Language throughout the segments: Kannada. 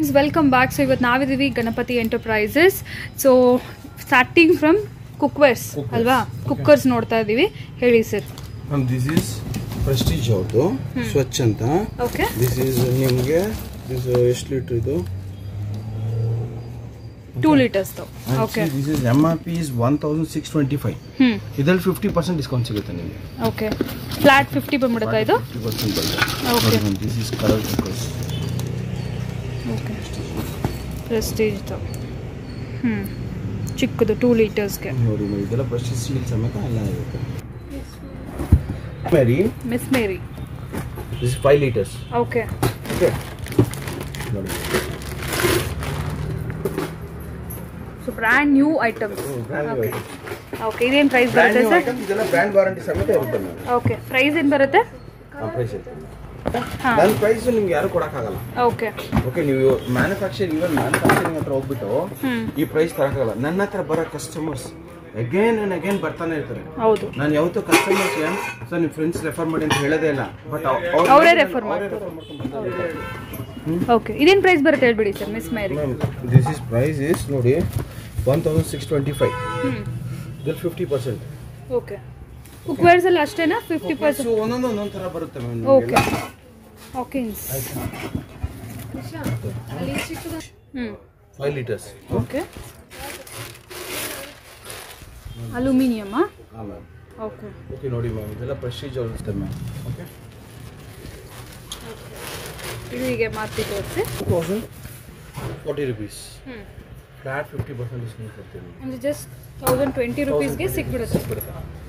Welcome back. So ಇವತ್ತು ನಾವಿದ್ದೀವಿ Ganapati enterprises. So starting from cookwares ಅಲ್ವಾ? ಕುಕ್ಕರ್ಸ್ ನೋಡ್ತಾ ಇದೀವಿ, ಹೇಳಿ ಸರ್. ದಿಸ್ ಇಸ್ ಪ್ರೆಸ್ಟೀಜ್ ಅವ್ರದ್ದು ಸ್ವಚ್ಛ ಅಂತ. ಓಕೆ, ದಿಸ್ ಇಸ್ ನಿಮಗೆ ಎಷ್ಟು ಲೀಟರ್ ಇದು? 2 liters. Okay, this is MRP is 1625. ಇದರಲ್ಲಿ 50% ಡಿಸ್ಕೌಂಟ್ ಸಿಗುತ್ತೆ ನಿಮಗೆ. ಓಕೆ, ಫ್ಲಾಟ್ 50 ಬಂದ್ಬಿಡುತ್ತಾ ಇದು? 50% ಬರುತ್ತೆ. Okay, this is colour cookers. Okay, Prestige ಚಿಕ್ಕದು 2 ಲೀಟರ್ಸ್ಗೆ ನೋಡಿ. ಇದೆಲ್ಲ ಪ್ರೆಸ್ಟೀಜ್ ಸೀಲ್ ಸಮೇತ ಎಲ್ಲ ಇರುತ್ತೆ. Miss Mary this 5 liters. Okay, okay ನೋಡಿ. So brand new items. Okay, ಇದೇನು ಪ್ರೈಸ್ ಬರುತ್ತೆ ಸರ್? ಇದೆಲ್ಲ ಬ್ರ್ಯಾಂಡ್ ವಾರಂಟಿ ಸಮೇತ ಇರುತ್ತೆ. ಓಕೆ, ಪ್ರೈಸ್ ಏನು ಬರುತ್ತೆ? ಪ್ರೈಸ್ ನನ್ನ ಪ್ರೈಸ್ ನಿಮ್ಗೆ ಯಾರು ಕೊಡಕ್ಕಾಗಲ್ಲ. ಓಕೆ, ಓಕೆ, ನೀವು ಮ್ಯಾನುಫ್ಯಾಕ್ಚರಿಂಗ್ ಹತ್ರ ಹೋಗ್ಬಿಟ್ಟು ಈ ಪ್ರೈಸ್ ತರಕಾಗಲ್ಲ. ನನ್ನ ಹತ್ರ ಬರೋ ಕಸ್ಟಮರ್ಸ್ ಅಗೇನ್ ಅಂಡ್ ಅಗೇನ್ ಬರ್ತಾನೆ ಇರ್ತಾರೆ. ಹೌದು, ನಾನು ಯಾವತ್ತೂ ಕಸ್ಟಮರ್ಸ್ಗೆ ಸರ್ ನಿಮ್ಮ ಫ್ರೆಂಡ್ಸ್ ರೆಫರ್ ಮಾಡಿ ಅಂತ ಹೇಳೋದೇ ಇಲ್ಲ, ಬಟ್ ಅವರೇ ರೆಫರ್ ಮಾಡ್ತಾರೆ. ಓಕೆ, ಇದೇನು ಪ್ರೈಸ್ ಬರುತ್ತೆ ಹೇಳ್ಬಿಡಿ sir. Miss Mary this is price is ನೋಡಿ 1625. ಇದರಲ್ಲಿ 50%. ಓಕೆ, ಕುಕ್ವೇರ್ಸ್ ಅಲ್ಲಿ ಅಷ್ಟೇನಾ? 50% ಒಂದೊಂದು ತರ ಬರುತ್ತೆ ma'am. Okay, okay, 5 liters. Okay, aluminium. ಹಾಂ ಮ್ಯಾಮ್. ಓಕೆ, ಓಕೆ ನೋಡಿ ಮ್ಯಾಮ್, ಇದೆಲ್ಲ ಪ್ರೆಸ್ಟೀಜ್ ಇರುತ್ತೆ ಮ್ಯಾಮ್. ಓಕೆ, ಇದು ಹೀಗೆ ಮಾರ್ತಿ ತೋರಿಸಿ. 2040 rupees. ಫ್ಲಾಟ್ 50% ಡಿಸ್ಕೌಂಟ್ ಕೊಡ್ತೀವಿ. ಅಂದರೆ ಜಸ್ಟ್ 1020 rupeesಗೆ ಸಿಕ್ಬಿಡುತ್ತೆ.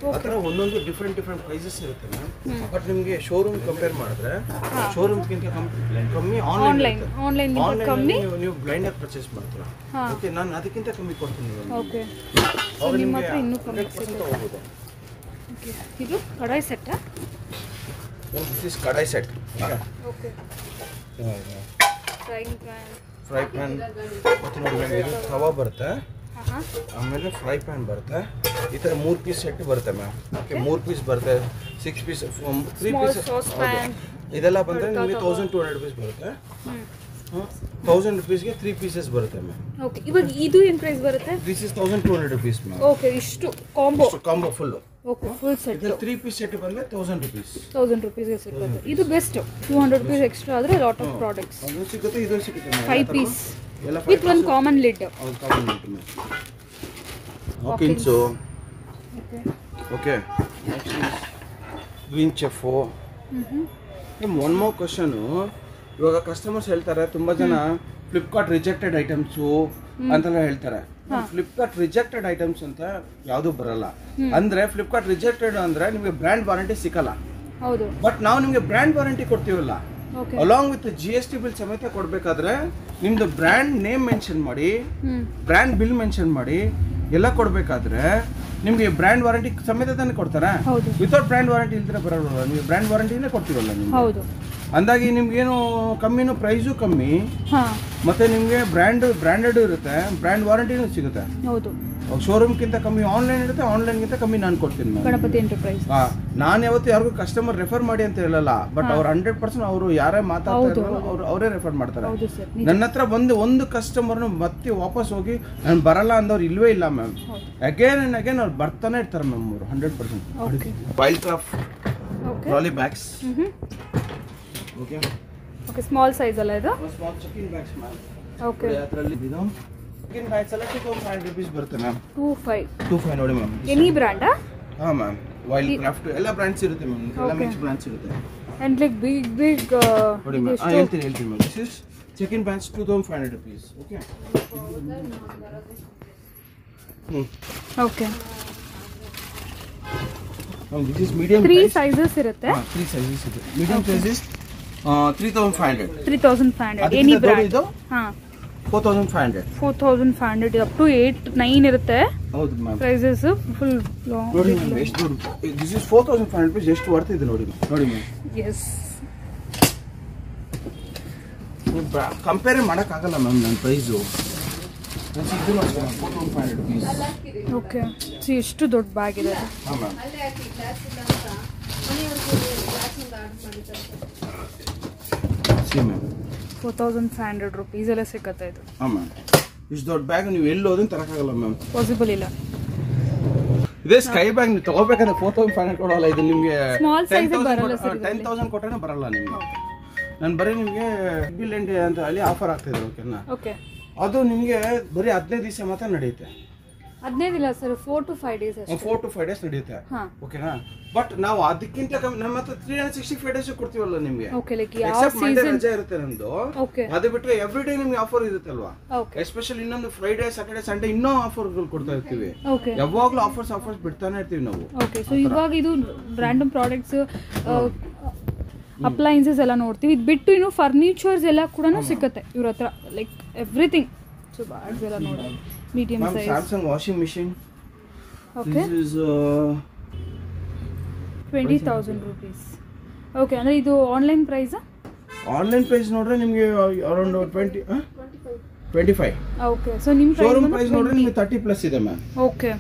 ಆ ಥರ ಒಂದೊಂದು ಡಿಫ್ರೆಂಟ್ ಪ್ರೈಸಸ್ ಇರುತ್ತೆ ಮ್ಯಾಮ್. ಬಟ್ ನಿಮಗೆ ಶೋರೂಮ್ ಕಂಪೇರ್ ಮಾಡಿದ್ರೆ ಶೋರೂಮ್ಗಿಂತ ಕಮ್ಮಿ ಆನ್ಲೈನ್ ಕಮ್ಮಿ ನೀವು ಬ್ಲೈಂಡ್ ಆಗಿ ಪರ್ಚೇಸ್ ಮಾಡ್ತೀರಾ. ಓಕೆ, ನಾನು ಅದಕ್ಕಿಂತ ಕಮ್ಮಿ ಕೊಡ್ತೀನಿ. ಓಕೆ, ನಿಮ್ಮ ಹತ್ರ ಇನ್ನೂ ಕಮ್ಮಿ ಸಿಗುತ್ತೆ. ಓಕೆ, ಇದು ಕಡಾಯಿ ಸೆಟ್ಟಾ? ದಿಸ್ ಇಸ್ ಕಡಾಯಿ ಸೆಟ್. ಓಕೆ, ಫ್ರೈ ಪ್ಯಾನ್ ಮತ್ತು ನೋಡಿ ಮ್ಯಾಮ್, ಇದು ತವಾ ಬರುತ್ತೆ, ಆಮೇಲೆ ಫ್ರೈ ಪ್ಯಾನ್ ಬರುತ್ತೆ. ಈ ಥರ 3 ಪೀಸ್ ಸೆಟ್ ಬರುತ್ತೆ ಮ್ಯಾಮ್. ಓಕೆ, 3 ಪೀಸ್ ಬರುತ್ತೆ, 6 ಪೀಸ್, 3 ಪೀಸ್. ಇದೆಲ್ಲ ಬಂದರೆ ನಿಮಗೆ 1200 rupees ಬರುತ್ತೆ. 1000 rupeesಗೆ 3 pieces ಬರುತ್ತೆ ಮ್ಯಾಮ್. ಓಕೆ, ಇವಾಗ ಇದು ಏನು ಪ್ರೈಸ್ ಬರುತ್ತೆ? This is 1200 rupees ma'am. Okay, ಇಷ್ಟು combo full. Okay, full set. ಇದು 3 ಪೀಸ್ ಸೆಟ್ ಬಂದರೆ 1000 rupees. 1000 rupeesಗೆ ಸಿಗುತ್ತೆ. ಇದು ಬೆಸ್ಟ್. 200 rupees ಎಕ್ಸ್ಟ್ರಾ ಆದರೆ ಲಾಟ್ ಆಫ್ ಪ್ರಾಡಕ್ಟ್ಸ್. ಅದು ಸಿಗುತ್ತೆ, ಇದು ಸಿಗುತ್ತೆ ಮ್ಯಾಮ್. 5 ಪೀಸ್ ವಿತ್ ಒಂದು ಕಾಮನ್ ಲಿಡ್. ಹೌದು, common lid ma'am. Okay, so okay, green chef. One more question. ಇವಾಗ ಕಸ್ಟಮರ್ಸ್ ಹೇಳ್ತಾರೆ, ತುಂಬಾ ಜನ ಫ್ಲಿಪ್ಕಾರ್ಟ್ ರಿಜೆಕ್ಟೆಡ್ ಐಟಮ್ಸು ಅಂತೆಲ್ಲ ಹೇಳ್ತಾರೆ. ಫ್ಲಿಪ್ಕಾರ್ಟ್ ರಿಜೆಕ್ಟೆಡ್ ಐಟಮ್ಸ್ ಅಂತ ಯಾವುದು ಬರಲ್ಲ. ಅಂದ್ರೆ ಫ್ಲಿಪ್ಕಾರ್ಟ್ ರಿಜೆಕ್ಟೆಡ್ ಅಂದ್ರೆ ನಿಮಗೆ ಬ್ರ್ಯಾಂಡ್ ವಾರಂಟಿ ಸಿಕ್ಕಲ್ಲ. ಹೌದು, ಬಟ್ ನಾವು ನಿಮಗೆ ಬ್ರ್ಯಾಂಡ್ ವಾರಂಟಿ ಕೊಡ್ತೀವಲ್ಲ, ಅಲಾಂಗ್ ವಿತ್ GST ಬಿಲ್ ಸಮೇತ ಕೊಡ್ಬೇಕಾದ್ರೆ ನಿಮ್ದು ಬ್ರ್ಯಾಂಡ್ ನೇಮ್ ಮೆನ್ಷನ್ ಮಾಡಿ, ಬ್ರ್ಯಾಂಡ್ ಬಿಲ್ ಮೆನ್ಷನ್ ಮಾಡಿ ಎಲ್ಲ ಕೊಡ್ಬೇಕಾದ್ರೆ ನಿಮ್ಗೆ ಬ್ರ್ಯಾಂಡ್ ವಾರಂಟಿ ಸಮೇತ ತಾನೇ ಕೊಡ್ತಾರೆ. ವಿತೌಟ್ ಬ್ರ್ಯಾಂಡ್ ವಾರಂಟಿ ಇಲ್ದಿರ ಬರಲ್ಲ. ನೀವು ಬ್ರ್ಯಾಂಡ್ ವಾರಂಟಿನೇ ಕೊಡ್ತೀವಲ್ಲ ನಿಮ್ಗೆ. ಅಂದಾಗಿ ನಿಮ್ಗೇನು ಕಮ್ಮಿನೂ, ಪ್ರೈಸು ಕಮ್ಮಿ, ಮತ್ತೆ ನಿಮಗೆ ಬ್ರ್ಯಾಂಡೆಡ್ ಇರುತ್ತೆ, ಬ್ರ್ಯಾಂಡ್ ವಾರಂಟಿನೂ ಸಿಗುತ್ತೆ. ಶೋರೂಮ್ಗಿಂತ ಕಮ್ಮಿ ಆನ್ಲೈನ್ ಇರುತ್ತೆ, ಆನ್ಲೈನ್ಗಿಂತ ಕಮ್ಮಿ ನಾನು ಕೊಡ್ತೀನಿ ಗಣಪತಿ ಎಂಟರ್ಪ್ರೈಸ್. ನಾನು ಯಾವತ್ತು ಯಾರಿಗೂ ಕಸ್ಟಮರ್ ರೆಫರ್ ಮಾಡಿ ಅಂತ ಹೇಳಲ್ಲ, ಬಟ್ ಅವ್ರು 100% ಅವರು ಯಾರೇ ಮಾತಾಡ್ತಾರೆ ಅವರೇ ರೆಫರ್ ಮಾಡ್ತಾರೆ. ನನ್ನ ಹತ್ರ ಬಂದು ಒಂದು ಕಸ್ಟಮರ್ನು ಮತ್ತೆ ವಾಪಸ್ ಹೋಗಿ ನಾನು ಬರಲ್ಲ ಅಂದವ್ರು ಇಲ್ವೇ ಇಲ್ಲ ಮ್ಯಾಮ್. ಅಗೇನ್ ಅಂಡ್ ಅಗೇನ್ ಅವ್ರು ಬರ್ತಾನೆ ಇರ್ತಾರೆ ಮ್ಯಾಮ್. ಅವರು 100%. Wild craft trolley bags. Okay, okay, small size ಅಲ್ಲ ಇದು? Small chicken bags ma'am. Okay, ಅದರಲ್ಲಿ ಇದು ಚಿಕನ್ ಬ್ಯಾಗ್ಸ್ ಎಲ್ಲ 2500 rupees ಬರುತ್ತೆ ಮ್ಯಾಮ್. 25 ನೋಡಿ ಮ್ಯಾಮ್. Any brand? ಹಾಂ ಮ್ಯಾಮ್, ವೈಲ್ಡ್ ಕ್ರಾಫ್ಟ್ ಎಲ್ಲ ಬ್ರ್ಯಾಂಡ್ಸ್ ಇರುತ್ತೆ ಮ್ಯಾಮ್. ಎಲ್ಲ ಮಿಕ್ಸ್ ಬ್ರ್ಯಾಂಡ್ಸ್ ಇರುತ್ತೆ. ಅಂಡ್ ಲೈಕ್ ಬಿಗ್ ನೋಡಿ ಮ್ಯಾಮ್, ಹೇಳ್ತೀನಿ ma'am. This is chicken bags 2500 rupees. Okay, okay. This is medium. 3 sizes ಇರುತ್ತೆ. 3 ಸೈಜಸ್ ಇದೆ. Medium size is 3500. 3500. Any brand? ಹಾಂ, 4500. 4500 ಅಪ್ ಟು 8-9 ಇರುತ್ತೆ. ಹೌದು ಮ್ಯಾಮ್. Prices full long. ನೋಡಿ ಮ್ಯಾಮ್, ಎಷ್ಟು ದಿಸ್ ಇಸ್ 4500 rupees. ಎಷ್ಟು ವರ್ತ್ ಇದೆ ನೋಡಿ ಮ್ಯಾಮ್. ಎಸ್, ಕಂಪೇರ್ ಮಾಡೋಕ್ಕಾಗಲ್ಲ ಮ್ಯಾಮ್ ನನ್ನ ಪ್ರೈಸು. ಇದು 4500 rupees. ಓಕೆ, ಎಷ್ಟು ದೊಡ್ಡ ಬ್ಯಾಗ್ ಇದೆ. ಹಾಂ ಮ್ಯಾಮ್. ಸಿ ಮ್ಯಾಮ್, 4500 rupees ಎಲ್ಲ ಸಿಗುತ್ತೆ ಇದು. ಹಾಂ ಮ್ಯಾಮ್, ಇಷ್ಟು ದೊಡ್ಡ ಬ್ಯಾಗ್ ನೀವು ಎಲ್ಲಿ ಹೋದ್ರೆ ತರಕಾಗಲ್ಲ ಮ್ಯಾಮ್, ಪಾಸಿಬಲ್ ಇಲ್ಲ. ಇದೇ ಸ್ಕೈ ಬ್ಯಾಗ್ ನೀವು ತಗೋಬೇಕಂದ್ರೆ 4500 ಕೊಡೋಲ್ಲ, ಇದು ನಿಮಗೆ ಸ್ಮಾಲ್ ಸೈಜ್ ಬರಲ್ಲ ಸರ್. 10,000 ಕೊಟ್ಟರೆ ಬರಲ್ಲ ನಿಮಗೆ. ನಾನು ಬರೀ ನಿಮಗೆ ಬಿಲ್ ಎಂಡ್ ಅಂತ ಅಲ್ಲಿ ಆಫರ್ ಆಗ್ತಿದೆ, ಓಕೆನಾ? ಓಕೆ, ಅದು ನಿಮಗೆ ಬರೀ 15 ದಿವಸ ಮಾತ್ರ ನಡೆಯುತ್ತೆ. 15 ಇಲ್ಲ ಸರ್, 4 to 5 days ಅಷ್ಟೇ. 4 to 5 days ನಡೆಯುತ್ತೆ, ಓಕೆನಾ? ಬಟ್ ನಾವು ಅದಕ್ಕಿಂತ ಕಮ್ಮಿ ನಮ್ಮ ಹತ್ರ 365 days ಕೊಡ್ತೀವಲ್ಲ ನಿಮಗೆ. ಓಕೆ, ಲೈಕ್ ಯಾವ ಎಕ್ಸೆಪ್ಟ್ ಮಂಡೇ ಸೀಸನ್ ರಜೆ ಇರುತ್ತೆ ನಮ್ದು. ಓಕೆ, ಅದು ಬಿಟ್ಟರೆ ಎವ್ರಿ ಡೇ ನಿಮಗೆ ಆಫರ್ ಇರುತ್ತಲ್ವಾ? ಓಕೆ, ಎಸ್ಪೆಷಲಿ ಇನ್ನೊಂದು ಫ್ರೈಡೇ ಸ್ಯಾಟರ್ಡೇ ಸಂಡೇ ಇನ್ನೂ ಆಫರ್ಗಳು ಕೊಡ್ತಾ ಇರ್ತೀವಿ. ಓಕೆ, ಯಾವಾಗಲೂ ಆಫರ್ಸ್ ಬಿಡ್ತಾನೆ ಇರ್ತೀವಿ ನಾವು. ಓಕೆ, ಸೊ ಇವಾಗ ಇದು ರ್ಯಾಂಡಮ್ ಪ್ರಾಡಕ್ಟ್ಸ್, ಅಪ್ಲೈನ್ಸಸ್ ಎಲ್ಲ ನೋಡ್ತೀವಿ. ಇದು ಬಿಟ್ಟು ಇನ್ನು ಫರ್ನಿಚರ್ಸ್ ಎಲ್ಲ ಕೂಡ ಸಿಗುತ್ತೆ ಇವ್ರ ಹತ್ರ, ಲೈಕ್ ಎವ್ರಿಥಿಂಗ್. ಸೊ ಬ್ಯಾಗ್ಸ್ ಎಲ್ಲ ನೋಡಿ, medium size. Samsung washing machine, okay, 20,000 rupees. Okay, ಅಂದ್ರೆ ಇದು ಆನ್ಲೈನ್ ಪ್ರೈಸ್? ಆನ್ಲೈನ್ ಪ್ರೈಸ್ ನೋಡ್ರೆ ನಿಮಗೆ ಅರೌಂಡ್ 25. ಓಕೆ, ಸೊ ನಿಮ್ಮ ಶೋರೂಮ್ ಪ್ರೈಸ್ ನೋಡ್ರೆ ನಿಮಗೆ 30 ಪ್ಲಸ್ ಇದೆ ma'am. Okay,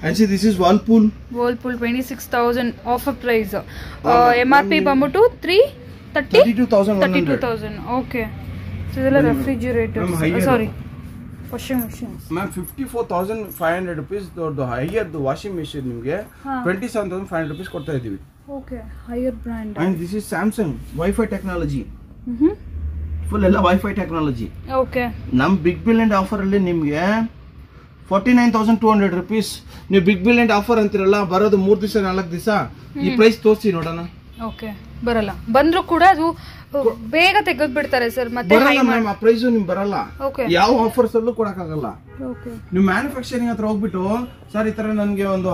and see this is whirlpool 26,000 offer price. MRP ಬಂದ್ಬಿಟ್ಟು 32,000. ಓಕೆ, ಸೊ ಇದೆಲ್ಲ ರೆಫ್ರಿಜರೇಟರ್, ಸಾರಿ ವಾಷಿಂಗ್ ಮಿಷಿನ್ ಮ್ಯಾಮ್. 54,500 rupees ದೊಡ್ಡ ಹೈಯರ್ ವಾಷಿಂಗ್ ಮಿಷಿನ್ ನಿಮಗೆ 27,500 rupees ಕೊಡ್ತಾ ಇದ್ದೀವಿ. Okay, higher brand. and this is Samsung Wi-Fi technology. Full ಎಲ್ಲ ವೈಫೈ ಟೆಕ್ನಾಲಜಿ. ಓಕೆ, ನಮ್ಮ ಬಿಗ್ ಬಿಲಿಯನ್ ಆಫರ್ ಅಲ್ಲಿ ನಿಮಗೆ 49,200 rupees. ನೀವು ಬಿಗ್ ಬಿಲಿಯನ್ ಆಫರ್ ಅಂತಿರಲ್ಲ, ಬರೋದು 3 ದಿವಸ 4 ದಿವಸ. ಈ ಪ್ರೈಸ್ ತೋರಿಸಿ ನೋಡೋಣ. ಓಕೆ, ಬರಲ್ಲ, ಬಂದ್ರು ಕೂಡ ಅದು ಬೇಗ ತೆಗೆದು ಬಿಡ್ತಾರೆ ಸರ್. ಮತ್ತೆ ಬರಲ್ಲ ಮ್ಯಾಮ್, ಆ ಪ್ರೈಸ್ ನಿಮ್ಗೆ ಬರಲ್ಲ. ಓಕೆ, ಯಾವ ಆಫರ್ಸ್ ಅಲ್ಲೂ ಕೊಡಕ್ಕಾಗಲ್ಲ. ಓಕೆ, ನೀವು ಮ್ಯಾನುಫ್ಯಾಕ್ಚರಿಂಗ್ ಹತ್ರ ಹೋಗ್ಬಿಟ್ಟು ಸರ್ ಈ ತರ ನನಗೆ ಒಂದು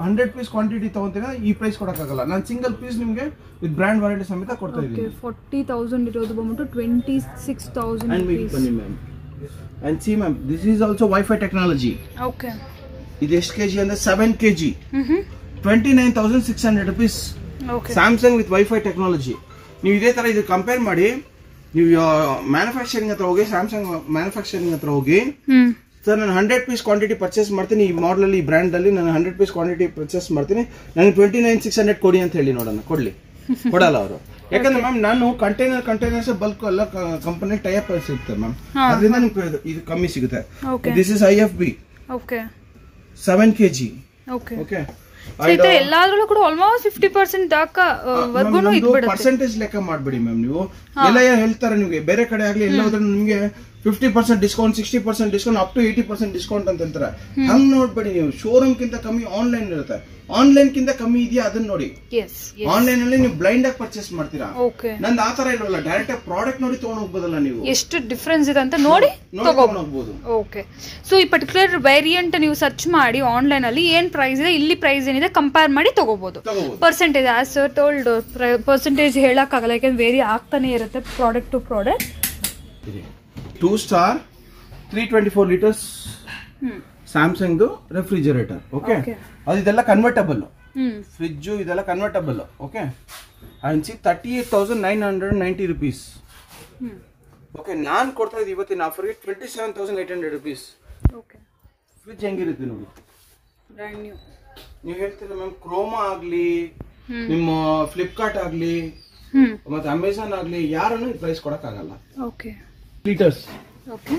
100 ಪೀಸ್ ಕ್ವಾಂಟಿಟಿ ತಗೊಂತೀರಾ, ಈ ಪ್ರೈಸ್ ಕೊಡಕ್ಕಾಗಲ್ಲ. ನಾನು ಸಿಂಗಲ್ ಪೀಸ್ ನಿಮಗೆ ವಿತ್ ಬ್ರ್ಯಾಂಡ್ ವಾರಂಟಿ ಸಮೇತ ಕೊಡ್ತಾ ಇದ್ದೀನಿ. 40,000 ಇರೋದು ಬಂದ್ಬಿಟ್ಟು 26,000 rupees. ಬನ್ನಿ ma'am. and see ma'am, this is also Wi-Fi technology. Okay, ಇದು ಎಷ್ಟು ಕೆಜಿ ಅಂದ್ರೆ 7 kg, 29,600 rupees. Okay, Samsung with Wi-Fi technology. ನೀವು ಇದೇ ತರ ಇದು ಕಂಪೇರ್ ಮಾಡಿ, ನೀವು ಮ್ಯಾನುಫ್ಯಾಕ್ಚರಿಂಗ್ ಹತ್ರ ಹೋಗಿ, ಸ್ಯಾಮ್ಸಂಗ್ ಮ್ಯಾನುಫ್ಯಾಕ್ಚರಿಂಗ್ ಹತ್ರ ಹೋಗಿ, ಸರ್ ನಾನು 100 ಪೀಸ್ ಕ್ವಾಂಟಿಟಿ ಪರ್ಚೇಸ್ ಮಾಡ್ತೀನಿ, ಈ ಮಾಡಲ್ ಅಲ್ಲಿ ಈ ಬ್ರ್ಯಾಂಡ್ ಅಲ್ಲಿ ನಾನು 100 ಪೀಸ್ ಕ್ವಾಂಟಿಟಿ ಪರ್ಚೇಸ್ ಮಾಡ್ತೀನಿ, ನನಗೆ 29,600 ಕೊಡಿ ಅಂತ ಹೇಳಿ ನೋಡೋಣ. ಕೊಡಲ್ಲ ಅವರು. ಯಾಕಂದ್ರೆ ಮ್ಯಾಮ್ ನಾನು ಕಂಟೈನರ್ಸ್ ಬಲ್ಕ್ ಎಲ್ಲ ಕಂಪನಿ ಟೈಪ್ ಸಿಗುತ್ತೆ ಮ್ಯಾಮ್, ಅದರಿಂದ ನಿಮ್ಗೆ ಇದು ಕಮ್ಮಿ ಸಿಗುತ್ತೆ. This is IFB. Okay, 7 kg. Okay, okay, ಎಲ್ಲಾದ್ರಲ್ಲೂ ಕೂಡ ಆಲ್ಮೋಸ್ಟ್ 50% ದಾకా ವರ್ಗೂನು ಇದ್ಬಿಡುತ್ತೆ. ಪರ್ಸೆಂಟೇಜ್ ಲೆಕ್ಕ ಮಾಡ್ಬೇಡಿ ಮ್ಯಾಮ್. ನೀವು ಎಲ್ಲ ಹೇಳ್ತಾರೆ ನಿಮಗೆ ಬೇರೆ ಕಡೆ ಆಗ್ಲಿ ಎಲ್ಲ ಹೋದ್ರೆ ನಿಮಗೆ 50% discount, 60% discount, up to 80% discount ಅಂತ ಹೇಳ್ತಾರೆ. ಹಂಗ್ ನೋಡ್ಬೇಡಿ ನೀವು. ಶೋರೂಮ್ ಕಿಂತ ಕಮ್ಮಿ ಆನ್ಲೈನ್ ಇರುತ್ತೆ, ಆನ್ಲೈನ್ ಕಿಂತ ಕಮ್ಮಿ ಇದೆಯಾ ಅದನ್ನ ನೋಡಿ. ಆನ್ಲೈನ್ ಅಲ್ಲಿ ನೀವು ಬ್ಲೈಂಡ್ ಆಗಿ ಪರ್ಚೇಸ್ ಮಾಡ್ತೀರಾ, ನಂದು ಆತರ ಇಲ್ವಲ್ಲ, ಡೈರೆಕ್ಟ್ ಆಗಿ ಪ್ರಾಡಕ್ಟ್ ನೋಡಿ ತಗೊಂಡ್ ಹೋಗ್ಬೋದಲ್ಲ, ನೀವು ಎಷ್ಟು ಡಿಫರೆನ್ಸ್ ಇದೆ ಅಂತ ನೋಡಿ ತಗೊಂಡ್ ಹೋಗ್ಬೋದು. ಓಕೆ, ಸೊ ಈ ಪರ್ಟಿಕ್ಯುಲರ್ ವೇರಿಯಂಟ್ ನೀವು ಸರ್ಚ್ ಮಾಡಿ ಆನ್ಲೈನ್ ಅಲ್ಲಿ ಏನ್ ಪ್ರೈಸ್ ಇದೆ, ಇಲ್ಲಿ ಪ್ರೈಸ್ ಏನಿದೆ ಕಂಪೇರ್ ಮಾಡಿ ತಗೋಬಹುದು. ಪರ್ಸೆಂಟೇಜ್ ಆಸ್ ಟೋಲ್ಡ್ ಪರ್ಸೆಂಟೇಜ್ ಹೇಳಕ್ ಆಗಲ್ಲ, ಯಾಕಂದ್ರೆ ವೇರಿ ಆಗ್ತಾನೆ ಇರುತ್ತೆ product to product. 2 star 324 liters Samsung refrigerator. Okay, ಅದು ಇದೆಲ್ಲ ಕನ್ವರ್ಟಬಲ್ ಫ್ರಿಡ್ಜ್, ಇದೆಲ್ಲ convertible. Okay, and see 38,990 rupees. Okay, ನಾನು ಕೊಡ್ತಾ ಇದ್ದೀನಿ ಇವತ್ತಿನ ಆಫರ್ಗೆ 27,800 rupees. ಓಕೆ, ಫ್ರಿಡ್ಜ್ ಹೆಂಗಿರುತ್ತೆ ನೋಡಿ, ಬ್ರ್ಯಾಂಡ್ ನ್ಯೂ. ನೀವು ಹೇಳ್ತೀರಾ ಮ್ಯಾಮ್, ಕ್ರೋಮಾ ಆಗ್ಲಿ, ನಿಮ್ಮ ಫ್ಲಿಪ್ಕಾರ್ಟ್ ಆಗ್ಲಿ, ಮತ್ತೆ ಅಮೆಝಾನ್ ಆಗ್ಲಿ, ಯಾರನ್ನು ಈ ಪ್ರೈಸ್ ಕೊಡಕ್ ಆಗಲ್ಲ. Okay, litres. Okay,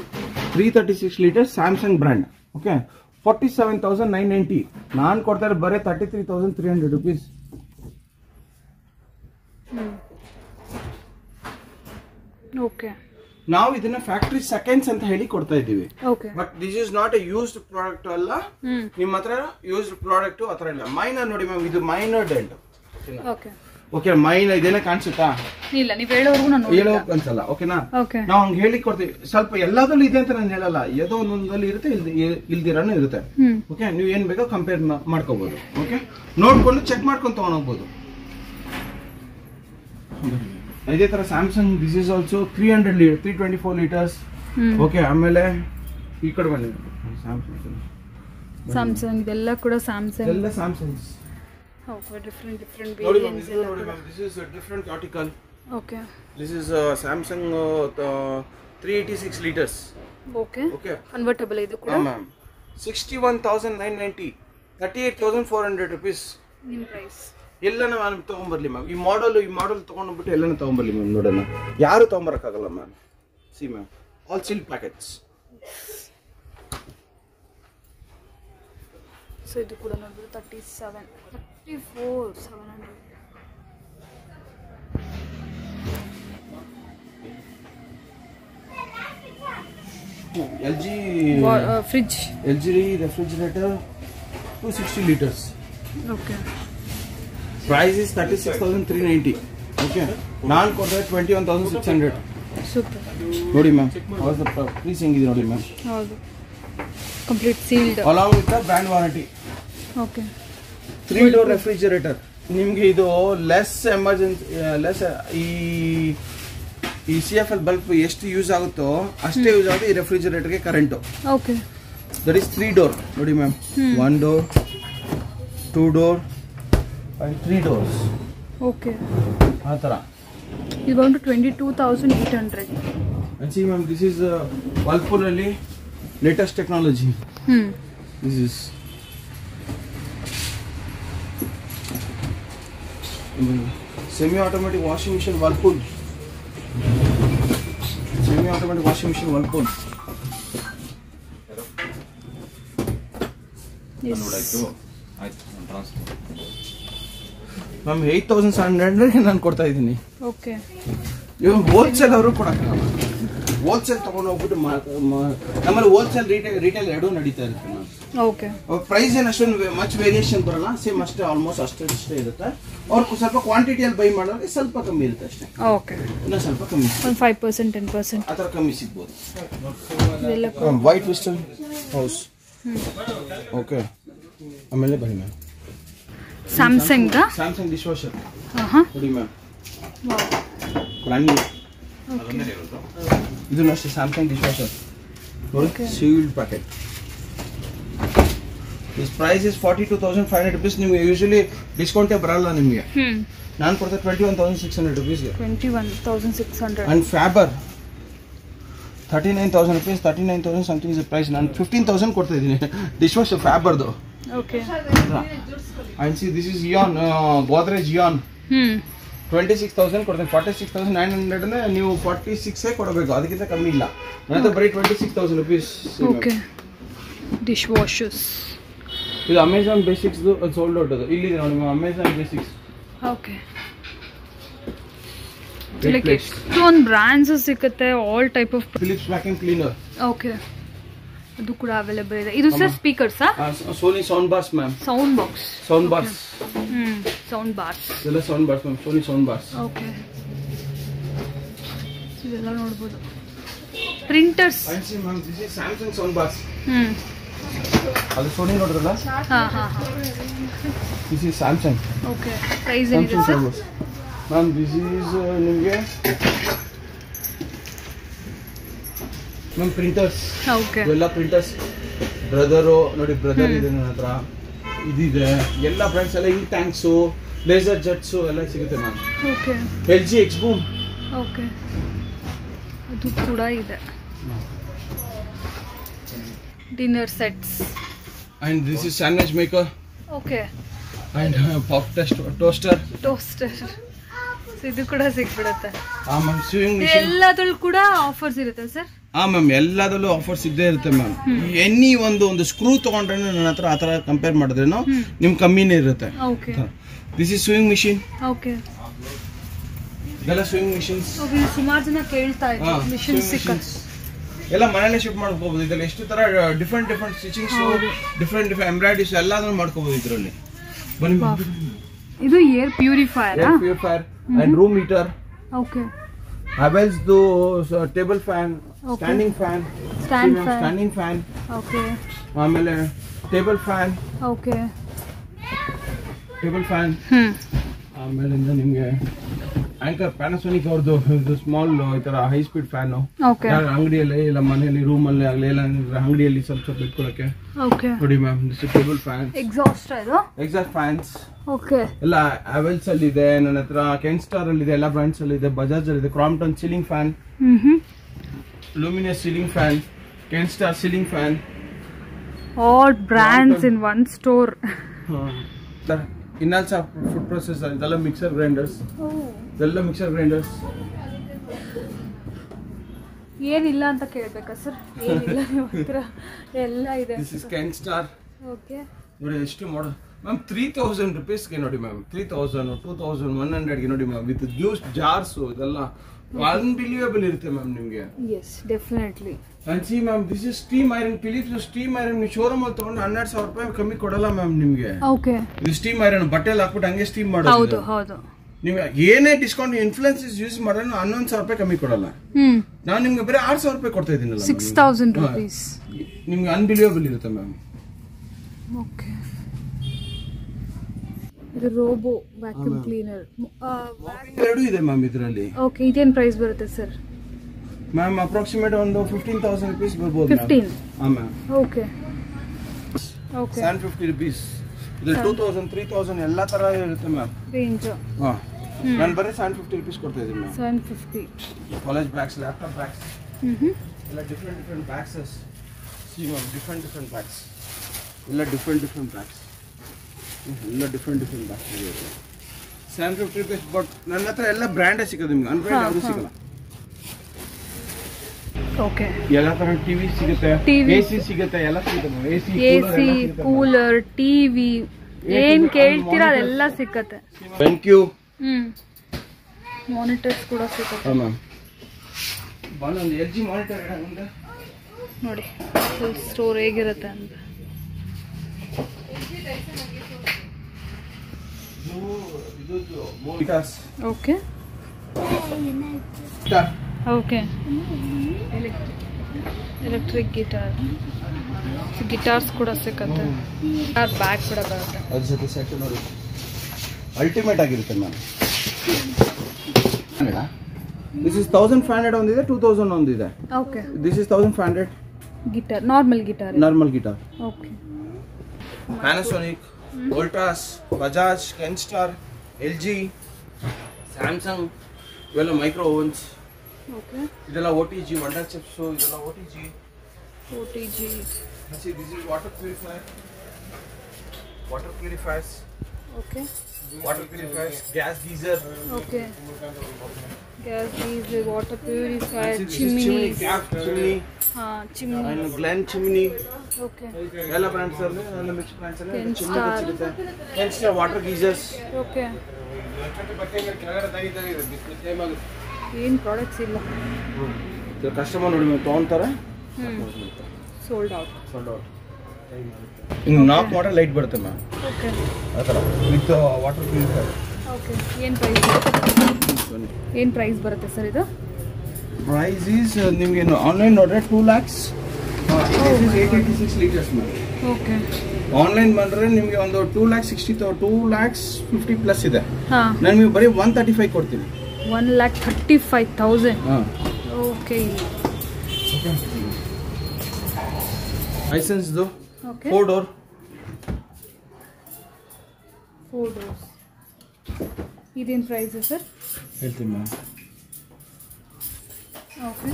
336 liters Samsung brand. Okay, 47,990. ನಾನು ಕೊಡ್ತಾ ಇರೋ ಬರೀ 33,300 rupees. ಓಕೆ, ನಾವು ಇದನ್ನ ಫ್ಯಾಕ್ಟರಿ ಸೆಕೆಂಡ್ಸ್ ಅಂತ ಹೇಳಿ ಕೊಡ್ತಾ ಇದ್ದೀವಿ. But this is not A used product ಅಲ್ಲ, ನಿಮ್ಮ ಹತ್ರ ಯೂಸ್ಡ್ ಪ್ರಾಡಕ್ಟ್ ಆತರ ಇಲ್ಲ. ಮೈನರ್ ನೋಡಿ ಮ್ಯಾಮ್, ಇದು ಮೈನರ್ ಡೆಂಟ್. ಓಕೆ, ಮೈನರ್ ಇದೇನ ಕಾಣಿಸುತ್ತಾ? ಇಲ್ಲ, ನೀವು ಹೇಳೋಕೆ ಅನ್ಸಲ್ಲ. ಓಕೆನಾ, ನಾವು ಹಂಗೆ ಹೇಳಿ ಕೊಡ್ತೀವಿ. ಸ್ವಲ್ಪ ಎಲ್ಲದಲ್ಲೂ ಇದೆ ಅಂತ ನಾನು ಹೇಳಲ್ಲ, ಯಾವುದೋ ಒಂದೊಂದಲ್ಲಿ ಇರುತ್ತೆ, ಇಲ್ದಿರಾನು ಇರುತ್ತೆ. ಓಕೆ, ನೀವು ಏನ್ ಬೇಕೋ ಕಂಪೇರ್ ಮಾಡ್ಕೋಬಹುದು. ಓಕೆ, ನೋಡ್ಕೊಂಡು ಚೆಕ್ ಮಾಡ್ಕೊಂಡು ತಗೊಂಡೋಗ್ಬೋದು. ಇದೇ ತರ Samsung, this is also 324 liters. Okay, ಆಮೇಲೆ ಈ ಕಡೆ ಬನ್ನಿ, ಸ್ಯಾಮ್ಸಂಗ್ ಇದೆಲ್ಲ ಕೂಡ ಸ್ಯಾಮ್ಸಂಗ್, ಎಲ್ಲ ಸ್ಯಾಮ್ಸಂಗ್ಸ್. Okay, different variants. This is a different article. Okay. This is Samsung 386 liters. Okay. Convertible idu kuda. Ma'am. 61,990. 38,400 rupees. In price. ಎಲ್ಲನ ನಾನು ತಗೊಂಡ್ಬರ್ಲಿ ಮ್ಯಾಮ್. ಈ ಮಾಡೆಲ್ ತಗೊಂಡ್ಬಿಟ್ಟು ಎಲ್ಲನ ತಗೊಂಡ್ಬರ್ಲಿ ಮ್ಯಾಮ್, ನೋಡೋಣ. ಯಾರು ತಗೊಂಬರಕ್ಕಾಗಲ್ಲ ma'am. See ma'am, all sealed packets. So idu kuda nodru 34,700. LG fridge. LG refrigerator 260 liters. Okay. Price is 36,390. Okay. Naan ಕೊಡ್ತಾರೆ 21,600. Super. ನೋಡಿ ಮ್ಯಾಮ್, ವಾಸ್ ದ ಪ್ರೀಸ್ ಹೆಂಗಿದೆ ನೋಡಿ ಮ್ಯಾಮ್. ಹೌದು. Complete sealed. Along with the brand warranty. Okay. 3-door refrigerator. ನಿಮಗೆ ಇದು ಲೆಸ್ ಎಮರ್ಜೆನ್ಸಿ ಈ CFL ಬಲ್ಬ್ ಎಷ್ಟು ಯೂಸ್ ಆಗುತ್ತೋ ಅಷ್ಟೇ ಯೂಸ್ ಆಗುತ್ತೆ ಈ ರೆಫ್ರಿಜರೇಟರ್ಗೆ current. Okay. That is 3 door ನೋಡಿ ma'am. 1 door, 2 door and 3 doors. Okay. ಆ ಥರ. ಇದು ಬಂದು 22,800. And see ma'am, this is Whirlpool ಅಲ್ಲಿ latest technology. This is semi-automatic washing machine Whirlpool. Semi-automatic washing machine Whirlpool. Yes. Ma'am 8,700 ನಾನು ಕೊಡ್ತಾ ಇದ್ದೀನಿ. ಓಕೆ. ಇವಾಗ ಹೋಲ್ಸೇಲ್ ಅವರು ಕೊಡಕ್ಕಾಗಲ್ಲ. ಹೋಲ್ಸೇಲ್ ತಗೊಂಡು ಹೋಗ್ಬಿಟ್ಟು ನಮ್ಮಲ್ಲಿ ಹೋಲ್ಸೇಲ್ ರಿಟೇಲ್ ಎರಡೂ ನಡೀತಾ ಇರುತ್ತೆ ಮ್ಯಾಮ್. ಓಕೆ. ಪ್ರೈಸ್ ಏನು ಅಷ್ಟೊಂದು ಮಚ್ ವೇರಿಯೇಷನ್ ಬರಲ್ಲ, ಸೇಮ್ ಅಷ್ಟೇ, ಆಲ್ಮೋಸ್ಟ್ ಅಷ್ಟೇ ಇರುತ್ತೆ. ಅವ್ರು ಸ್ವಲ್ಪ ಕ್ವಾಂಟಿಟಿಯಲ್ಲಿ ಬೈ ಮಾಡೋರಿಗೆ ಸ್ವಲ್ಪ ಕಮ್ಮಿ ಇರುತ್ತೆ ಅಷ್ಟೇ. ಓಕೆ. ಇನ್ನೂ ಸ್ವಲ್ಪ ಕಮ್ಮಿ, ಒಂದು 5%, 10% ಆ ಥರ ಕಮ್ಮಿ ಸಿಗ್ಬೋದು. ಇದೆಲ್ಲ ವೈಟ್ ವಿಸ್ಟಲ್ ಹೌಸ್. ಓಕೆ. ಆಮೇಲೆ ಬನ್ನಿ ಮ್ಯಾಮ್, ಸ್ಯಾಮ್ಸಂಗ್ ಡಿಶ್ ವಾಷರ್ ನೋಡಿ ಮ್ಯಾಮ್, ವಾವ್, ಬ್ರ್ಯಾಂಡ್ ನ್ಯೂ. ಇದು ಅಷ್ಟೇ ಸ್ಯಾಮ್ಸಂಗ್ ಡಿಶ್ ವಾಷರ್ ನೋಡಿ, sealed packet. This price is 42,500 rupees. ನಿಮಗೆ ಯೂಶಲಿ ಡಿಸ್ಕೌಂಟೇ ಬರಲ್ಲ ನಿಮಗೆ. ನಾನು ಕೊಡ್ತಾ 21,600 rupeesಗೆ. 21,600. And Faber 39,000 rupees, 39,000 something is the price. ನಾನು 15,000 ಕೊಡ್ತಾ ಇದ್ದೀನಿ ಡಿಶ್ ವಾಷರ್ ಫ್ಯಾಬರ್ದು. Okay. And see this is Eon, Godrej Eon. 26,000 ಕೊಡ್ತೇನೆ. 46,900 ನೀವು 46 ಕೊಡಬೇಕು, ಅದಕ್ಕಿಂತ ಕಮ್ಮಿ ಇಲ್ಲ. ನನ್ನ ಬರೀ 26,000 rupees. ಓಕೆ. ಡಿಶ್ ವಾಷರ್ಸ್ ಇದು ಅಮೆಝಾನ್ ಬೇಸಿಕ್ಸ್ ಸೋಲ್ಡ್ ಔಟ್. ಅದು ಇಲ್ಲಿದೆ ನೋಡಿ ಅಮೆಝಾನ್ ಬೇಸಿಕ್ಸ್. ಓಕೆ. ಲೈಕ್ ಎಷ್ಟೊಂದು ಬ್ರ್ಯಾಂಡ್ಸ್ ಸಿಗುತ್ತೆ, all type of. Philips vacuum cleaner. Okay. ಅದು ಕೂಡ ಅವೈಲೇಬಲ್ ಇದೆ. ಇದು ಸರ್ ಸ್ಪೀಕರ್ಸಾ? Sony sound bars ma'am. Sound box. Sound bars. Sound bars. ಇದೆಲ್ಲ sound bars ma'am, Sony sound bars. Okay. ಇದೆಲ್ಲ ನೋಡ್ಬೋದು. Printers. Ma'am this is Samsung sound bars. ಅದು ಸೋನಿ ನೋಡಿದ್ರಲ್ಲ, this is Samsung. Okay. Price ಏನಿದೆ ಸರ್? ಮ್ಯಾಮ್ ದಿಸ್ ಈಸ್ ನಿಮಗೆ ಮ್ಯಾಮ್ ಪ್ರಿಂಟರ್ಸ್. ಓಕೆ. ಇವೆಲ್ಲ ಪ್ರಿಂಟರ್ಸ್. ಬ್ರದರು ನೋಡಿ, ಬ್ರದರ್ ಇದೆ ನನ್ನ ಹತ್ರ, ಇದಿದೆ. ಎಲ್ಲ ಬ್ರ್ಯಾಂಡ್ಸ್ ಎಲ್ಲ ಇಂಕ್ ಟ್ಯಾಂಕ್ಸು, ಲೇಸರ್ ಜೆಟ್ಸು ಎಲ್ಲ ಸಿಗುತ್ತೆ ma'am. Okay. LG X-Boom. Okay. ಅದು ಕೂಡ ಇದೆ. Dinner sets. And this is sandwich maker. Okay. And pop toaster. Toaster. ಇದು ಕೂಡ ಸಿಕ್ಬಿಡುತ್ತೆ. Ma'am sewing machine. ಎಲ್ಲದರಲ್ಲೂ ಕೂಡ ಆಫರ್ಸ್ ಇರುತ್ತೆ ಸರ್? ಮ್ಯಾಮ್ ಎಲ್ಲದಲ್ಲೂ ಆಫರ್ಸ್ ಇದ್ದೇ ಇರುತ್ತೆ ಮ್ಯಾಮ್. ಎನಿ ಒಂದು ಸ್ಕ್ರೂ ತಗೊಂಡ್ರೆ ನನ್ನ ಹತ್ರ ಆ ಥರ ಕಂಪೇರ್ ಮಾಡಿದ್ರೇನು ನಿಮ್ಗೆ ಕಮ್ಮಿನೇ ಇರುತ್ತೆ. Okay. This is swing machine. Okay. ಎಲ್ಲ ಸ್ವಿಂಗ್ ಮಿಷಿನ್ಸ್. ಸುಮಾರು ಜನ ಕೇಳ್ತಾ ಇದ್ದಾರೆ ಮಿಷಿನ್ ಸಿಕ್ಕತ್ತೆ. ಎಲ್ಲ ಮನೇಲೆ ಶಿಫ್ಟ್ ಮಾಡ್ಕೋಬಹುದು. ಇದರಲ್ಲಿ ಎಷ್ಟು ತರ ಡಿಫ್ರೆಂಟ್ ಸ್ಟಿಚಿಂಗ್ಸ್, ಡಿಫ್ರೆಂಟ್ ಎಂಬ್ರಾಯ್ಡರೀಸ್ ಎಲ್ಲಾದ್ರೂ ಮಾಡ್ಕೋಬಹುದು ಇದರಲ್ಲಿ. ಬನ್ನಿ. ಇದು air purifier. And room heater. Okay. Havells do table fan, standing fan, standing fan. Okay. ಆಮೇಲೆ table fan. Okay. Table fan. ಆಮೇಲಿಂದ ನಿಮಗೆ ಆಂಕರ್ ಪ್ಯಾನಾಸೋನಿಕ್ ಅವ್ರದ್ದು ಇದು ಸ್ಮಾಲ್ ಈ ತರ ಹೈ ಸ್ಪೀಡ್ ಫ್ಯಾನ್. ಅಂಗಡಿಯಲ್ಲಿ ಇಲ್ಲ ಮನೆಯಲ್ಲಿ ರೂಮಲ್ಲಿ ಆಗಲಿ ಇಲ್ಲ ಅಂಗಡಿಯಲ್ಲಿ ಸ್ವಲ್ಪ ಇಟ್ಕೊಳ್ಳೋಕೆ. ಓಕೆ. ನೋಡಿ ma'am, this table fan. Exhaust ಇದು? Exhaust fans. ಓಕೆ. ಎಲ್ಲ Havells ಅಲ್ಲಿ ಇದೆ, ನನ್ನ ಹತ್ರ ಕೆನ್ಸ್ಟಾರ್ ಅಲ್ಲಿ ಇದೆ, ಎಲ್ಲ ಬ್ರಾಂಡ್ಸ್ ಅಲ್ಲಿ ಇದೆ, ಬಜಾಜ್ ಅಲ್ಲಿ ಇದೆ. Crompton ceiling fan, Luminous ceiling fan, Kenstar ceiling fan. All brands in one store. ಇನ್ನಲ್ಸ ಫುಡ್ ಪ್ರೊಸೆಸರ್, ಇದೆಲ್ಲ ಮಿಕ್ಸರ್ ಗ್ರೈಂಡರ್ಸ್. ಇದೆಲ್ಲ ಮಿಕ್ಸರ್ ಗ್ರೈಂಡರ್ಸ್. ಏನಿಲ್ಲ ಅಂತ ಕೇಳಬೇಕಾ ಸರ್? ಏನಿಲ್ಲ ನಿಮ್ಮ ಹತ್ರ ಎಲ್ಲ ಇದೆ. This is Kenstar. Okay ನೋಡಿ ಎಷ್ಟು ಮಾಡಲ್ ಮ್ಯಾಮ್. 3000 rupeesಗೆ ನೋಡಿ ಮ್ಯಾಮ್. 3000 2100ಗೆ ನೋಡಿ ಮ್ಯಾಮ್. ವಿತ್ ಜ್ಯೂಸ್ ಜಾರ್ಸ್ ಇದೆಲ್ಲ ಅನ್ಬಿಲೀವಬಲ್ ಇರುತ್ತೆ ಮ್ಯಾಮ್ ನಿಮಗೆ. Yes definitely. And see ma'am, this is steam iron. Philips steam iron ನೀವು ಶೋರೂಮ್ ಅಲ್ಲಿ ತಗೊಂಡು 12,000 ರೂಪಾಯಿ ಕಮ್ಮಿ ಕೊಡಲ್ಲ ಮ್ಯಾಮ್ ನಿಮಗೆ. ಓಕೆ ಇದು ಸ್ಟೀಮ್ ಐರನ್ ಬಟ್ಟೆಲಿ ಹಾಕ್ಬಿಟ್ಟು ಹಂಗೆ ಸ್ಟೀಮ್ ಮಾಡೋದು. ಹೌದು ಹೌದು. ನೀವು ಏನೇ ಡಿಸ್ಕೌಂಟ್ ಇನ್ಫ್ಲುಯೆನ್ಸಸ್ ಯೂಸ್ ಮಾಡಿದ್ರೆ 11,000 ರೂಪಾಯಿ ಕಮ್ಮಿ ಕೊಡಲ್ಲ. ನಾನು ನಿಮ್ಗೆ ಬರೀ 6,000 ರೂಪಾಯಿ ಕೊಡ್ತಾ ಇದ್ದೀನಲ್ಲ. 6,000 rupees. ನಿಮ್ಗೆ ಅನ್ಬಿಲೀವಬಲ್ ಇರುತ್ತೆ ಮ್ಯಾಮ್. ಓಕೆ ಇದು ರೋಬೋ ವ್ಯಾಕ್ಯೂಮ್ ಕ್ಲೀನರ್. ಎರಡು ಇದೆ ಮ್ಯಾಮ್ ಇದರಲ್ಲಿ. ಓಕೆ ಇದೇನ್ ಪ್ರೈಸ್ ಬರುತ್ತೆ ಸರ್? ಮ್ಯಾಮ್ ಅಪ್ರಾಕ್ಸಿಮೇಟ್ ಒಂದು 15,000 rupees ಬರ್ಬೋದು. 15? ಹಾ ಮ್ಯಾಮ್. Okay okay 750 rupees. ಇದು 2,000 3,000 ಎಲ್ಲ ತರ ಇರುತ್ತೆ ಮ್ಯಾಮ್ ರೇಂಜ್. ಹಾ ನಾನು ಬರೀ 750 rupees ಕೊಡ್ತಾ ಇದ್ದೀನಿ ma'am. 750. College bags, laptop bags ಎಲ್ಲ different bags. See ma'am different bags ಎಲ್ಲ ಡಿಫ್ರೆಂಟ್ ಬ್ಯಾಗ್ಸ್ ಎಲ್ಲ ಡಿಫ್ರೆಂಟ್ ಬ್ಯಾಗ್ಸ್ ಇದೆ. 750 rupees. ಬಟ್ ನನ್ನ ಹತ್ರ ಎಲ್ಲ ಬ್ರ್ಯಾಂಡೇ ಸಿಗೋದು ನಿಮ್ಗೆ, ಅನ್ಬ್ರ್ಯಾಂಡ್ ಯಾವುದು ಸಿಗಲ್ಲ. ಓಕೆ ಎಲ್ಲ ತರ ಟಿವಿ ಸಿಗುತ್ತೆ, ಎಸಿ ಸಿಗುತ್ತೆ, ಎಲ್ಲ ಸಿಗುತ್ತೆ. ಎಸಿ ಕೂಲರ್ ಟಿವಿ ಏನ್ ಕೇಳ್ತೀರಾ ಅದೆಲ್ಲ ಸಿಕ್ಕತ್ತೆ. Thank you. ಮಾನಿಟರ್ಸ್ ಕೂಡ ಸಿಕ್ಕತ್ತೆ. ಹಾ ಮ್ಯಾಮ್. ಬಂದು ಒಂದು LG ಮಾನಿಟರ್ ಇದೆ ನೋಡಿ ಫುಲ್ ಸ್ಟೋರ್ ಹೇಗಿರುತ್ತೆ ಅಂತ. ಓಕೆ ಓಕೆ ಎಲೆಕ್ಟ್ರಿಕ್ ಗಿಟಾರ್ಸ್ ಕೂಡ ಸಿಕ್ಕತ್ತೆ. ಬ್ಯಾಗ್ ಕೂಡ ಬರುತ್ತೆ. ಅದ್ರ ಜೊತೆ ಸೆಟ್ ನೋಡಿ ಅಲ್ಟಿಮೇಟ್ ಆಗಿರುತ್ತೆ ಮ್ಯಾಮ್. ದಿಸ್ ಇಸ್ 1,500 ಒಂದಿದೆ, 2,000 ಒಂದಿದೆ. Okay this is 1,500 guitar, normal guitar. Okay Panasonic, Voltas, Bajaj, Kenstar, LG, Samsung ಇವೆಲ್ಲ ಮೈಕ್ರೋ ಓವನ್ಸ್. ಓಕೆ ಇದೆಲ್ಲ OTG ವಂಡರ್ ಚಿಪ್ಸ್. ಇದೆಲ್ಲ OTG. See, this is water purifiers. Okay. Water purifiers, gas geyser. Okay. Gas geyser, water purifier, chimney. Chimney. And Glen chimney. Okay. ಎಲ್ಲ ಬ್ರಾಂಡ್ಸ್ ಅಲ್ಲಿ, ಎಲ್ಲ ಮಿಕ್ಸ್ ಬ್ರಾಂಡ್ಸ್ ಅಲ್ಲಿ Kenstar. Kenstar water geysers. Okay. ಏನ್ ಪ್ರಾಡಕ್ಟ್ಸ್ ಇಲ್ಲ. ಕಸ್ಟಮರ್ ನೋಡಿ ತಗೊಂತಾರೆ. Sold out. ಇನ್ನು 4 ಮಾಡೆಲ್ ಲೈಟ್ ಬರುತ್ತೆ ಮ್ಯಾಮ್. ಓಕೆ ಆ ಥರ ವಿತ್ ವಾಟರ್ ಪ್ಯೂರಿಫೈರ್. ಓಕೆ ಏನು ಪ್ರೈಸ್ ಬರುತ್ತೆ ಸರ್ ಇದು? ಪ್ರೈಸ್ ಈಸ್ ನಿಮಗೆ ಆನ್ಲೈನ್ ನೋಡ್ರೆ 2 lakhs. This is 886 liters ma'am. Okay online ಬಂದ್ರೆ ನಿಮಗೆ ಒಂದು 2,50,000 ಪ್ಲಸ್ ಇದೆ. ನಾನು ನಿಮಗೆ ಬರೀ 135 ಕೊಡ್ತೀನಿ. 1,35,000. ಓಕೆ ಲೈಸೆನ್ಸ್ ದು ಓಕೆ 4 ಡೋರ್. 4 doors. ಇದೇನು ಪ್ರೈಸ್ ಸರ್? ಹೇಳ್ತೀನಿ ma'am. Okay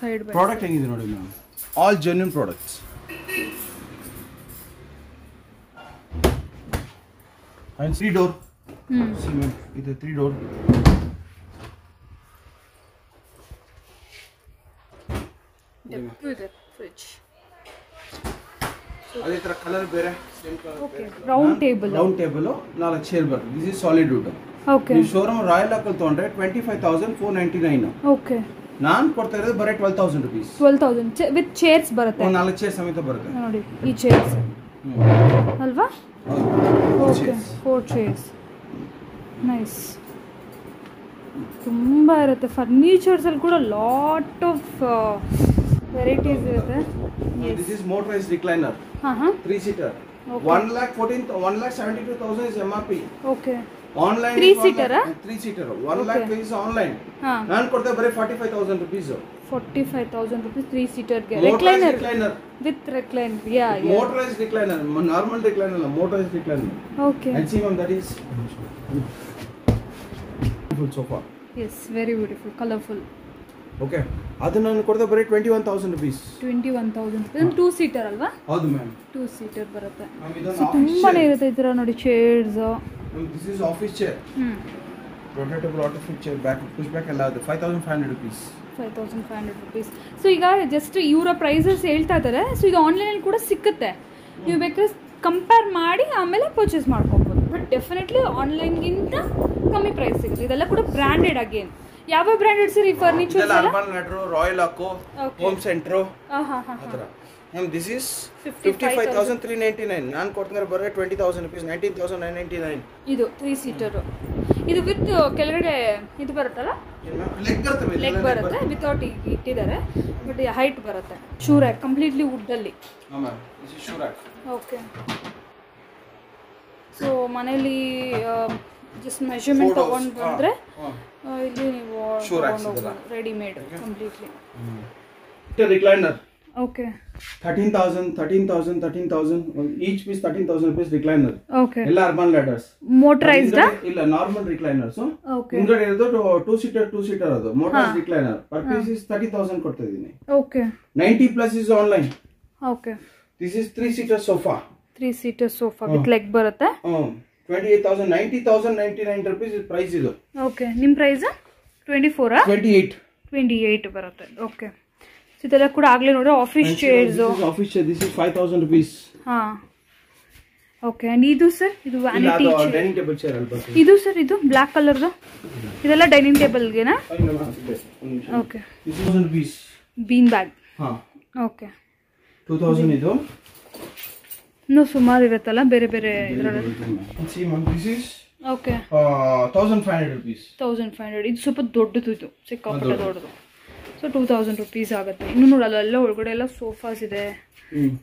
side by product ಹೆಂಗಿದೆ ನೋಡಿ ma'am. All genuine products. And 3 door. See ma'am ಇದು 3 ಡೋರ್. ಇದೆ ಫ್ರಿಡ್ಜ್. ಅದೇ ತರ ಕಲರ್ ಬೇರೆ same colour. Okay round table 4 chair ಬರುತ್ತೆ. This is solid wood. Okay ನೀವು ಶೋರೂಮ್ ರಾಯಲ್ ಆಕಲ್ ತಗೊಂಡ್ರೆ 25,499. ಓಕೆ ನಾನು ಕೊಡ್ತಾ ಇರೋದು ಬರೀ 12,000 rupees. 12,000 ವಿತ್ ಚೇರ್ಸ್ ಬರುತ್ತೆ. 4 ಚೇರ್ ಸಮೇತ ಬರುತ್ತೆ ನೋಡಿ ಈ ಚೇರ್ಸ್ ಅಲ್ವಾ? Okay 4 chairs. ನೈಸ್. ತುಂಬ ಇರುತ್ತೆ. ಫರ್ನಿಚರ್ಸ್ ಅಲ್ಲಿ ಕೂಡ ಲಾಟ್ ಆಫ್ ವೆರೈಟೀಸ್ ಇರುತ್ತೆ. This is motorised recliner. 3 seater. 1,72,000 is MRP. Okay online 3 seater 3 seater 1 lakh is online. ನಾನು ಕೊಡ್ತಾ ಬರೀ 45,000 rupees. 45,000 rupees 3 seater ಗೆ recliner with recliner. Yeah motorized recliner, normal recliner ಅಲ್ಲ, motorized recliner. Okay. And see ma'am, that is beautiful sofa. Yes, very beautiful, colorful. Okay. ಅದು ನಾನು ಕೊಡ್ತಾ ಬರೀ 21,000 rupees. 21,000 rupees. 2 seater ಅಲ್ವಾ? ಹೌದು ಮ್ಯಾಮ್. 2 seater ಬರುತ್ತೆ. ಇದೊಂದು ತುಂಬಾನೇ ಇರುತ್ತೆ ಈ ತರ ನೋಡಿ chairs. This is office chair. rotatable auto feature back push back ಎಲ್ಲ ಅದು 5500 rupees. 5500 rupees. ಸೊ ಈಗ ಜಸ್ಟ್ ಇವರ ಪ್ರೈಸಸ್ ಹೇಳ್ತಾ ಇದ್ದಾರೆ. ಸೊ ಇದು ಆನ್ಲೈನಲ್ಲಿ ಕೂಡ ಸಿಕ್ಕುತ್ತೆ, ನೀವು ಬೇಕಾದ್ರೆ ಕಂಪೇರ್ ಮಾಡಿ ಆಮೇಲೆ ಪರ್ಚೇಸ್ ಮಾಡ್ಕೊಬೋದು. ಬಟ್ ಡೆಫಿನೆಟ್ಲಿ ಆನ್ಲೈನ್ಗಿಂತ ಕಮ್ಮಿ ಪ್ರೈಸ್ ಸಿಗುತ್ತೆ. ಇದೆಲ್ಲ ಕೂಡ ಬ್ರ್ಯಾಂಡೆಡ್ ಅಗೇನ್. ಯಾವ ಬ್ರ್ಯಾಂಡೆಡ್ ಸರ್ ಈ furniture? Urban Ladder, Royal Oak, Home Centre. This is 55,399. ನಾನು ಕೊಡ್ತಿರೋ ಬರೋ 20,000 rupees, 19,999. ಇದು 3 ಸೀಟರ್. ಇದು ವಿತ್ ಕೆಳಗಡೆ ಇದು ಬರುತ್ತಲ್ಲ, ಲೆಗ್ ಬರುತ್ತೆ, ವಿತೌಟ್ ಇಟ್ಟಿದ್ದಾರೆ, ಬಟ್ ಹೈಟ್ ಬರುತ್ತೆ. ಶೂ ರ್ಯಾಕ್ ಕಂಪ್ಲೀಟ್ಲಿ ವುಡ್ ಅಲ್ಲಿ. ಓಕೆ. ಸೊ ಮನೇಲಿ ಜಸ್ಟ್ ಮೆಷರ್ಮೆಂಟ್ ತಗೊಂಡು ಬಂದ್ರೆ ಇಲ್ಲಿ ನೀವು readymade completely. Recliner. Okay. 13,000. Each piece 13,000 rupees recliner. Okay. All urban ladders. Motorized? Illa normal recliners. Okay. Ingade irodu 2-seater adu. Motorized recliner. Per piece is 30,000 ಕೊಡ್ತಾ ಇದೀನಿ. Okay. 90 plus is online. Okay. This is 3-seater sofa. 3-seater sofa with leg ಬರುತ್ತೆ. 28,000, 90,099 rupees is price ಇದು. Okay. ನಿಮ್ಮ ಪ್ರೈಸ್ 24 ಆ? 28 ಬರುತ್ತೆ. Okay. ಇದೆಲ್ಲ ಕೂಡ ಆಗ್ಲೇ ನೋಡಿ office chairs. Office chair this is 5,000 rupees. ಹಾ. ಓಕೆ. ಅಂಡ್ ಇದು ಸರ್, ಇದು vanity chair. Dining table chair ಅಲ್ವಾ ಸರ್? ಇದು ಸರ್, ಇದು ಬ್ಲಾಕ್ ಕಲರ್ ದು. ಇದೆಲ್ಲ ಡೈನಿಂಗ್ ಟೇಬಲ್ ಗೆನಾ? ಓಕೆ. 2,000 rupees. Bean bag. ಹಾ. ಓಕೆ. 2,000 ಇದು. ಇನ್ನೂ ಸುಮಾರು ಇರುತ್ತಲ್ಲ ಬೇರೆ ಬೇರೆ ಇದರಲ್ಲಿ. See ma'am, this is okay. 1,500 rupees. 1,500. ಇದು ಸ್ವಲ್ಪ ದೊಡ್ಡದು, ಇದು ಸಿಕ್ಕಾಪಟ್ಟೆ ದೊಡ್ಡದು. ಸೊ 2,000 rupees ಆಗುತ್ತೆ. ಇನ್ನು ನೋಡಲ್ಲ, ಎಲ್ಲ ಒಳಗಡೆ ಎಲ್ಲ ಸೋಫಾಸ್ ಇದೆ,